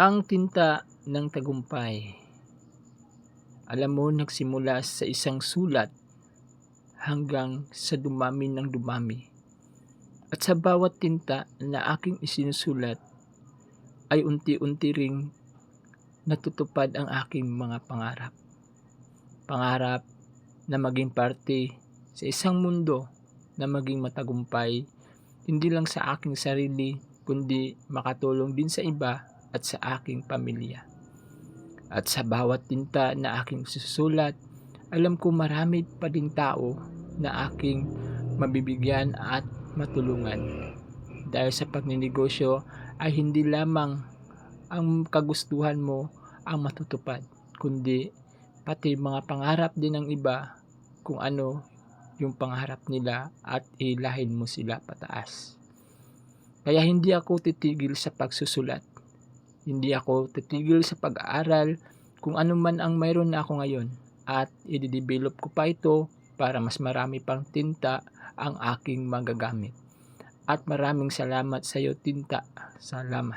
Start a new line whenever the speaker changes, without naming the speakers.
Ang tinta ng tagumpay, alam mo, nagsimula sa isang sulat hanggang sa dumami ng dumami. At sa bawat tinta na aking isinusulat ay unti-unti ring natutupad ang aking mga pangarap. Pangarap na maging parte sa isang mundo na maging matagumpay, hindi lang sa aking sarili, kundi makatulong din sa iba at sa aking pamilya. At sa bawat tinta na aking susulat, alam ko marami pa ding tao na aking mabibigyan at matulungan. Dahil sa pagninegosyo ay hindi lamang ang kagustuhan mo ang matutupad, kundi pati mga pangarap din ng iba, kung ano yung pangarap nila, at hilahin mo sila pataas. Kaya hindi ako titigil sa pagsusulat. Hindi ako titigil sa pag-aaral, kung ano man ang mayroon na ako ngayon, at i-develop ko pa ito para mas marami pang tinta ang aking magagamit. At maraming salamat sa iyo, tinta. Salamat.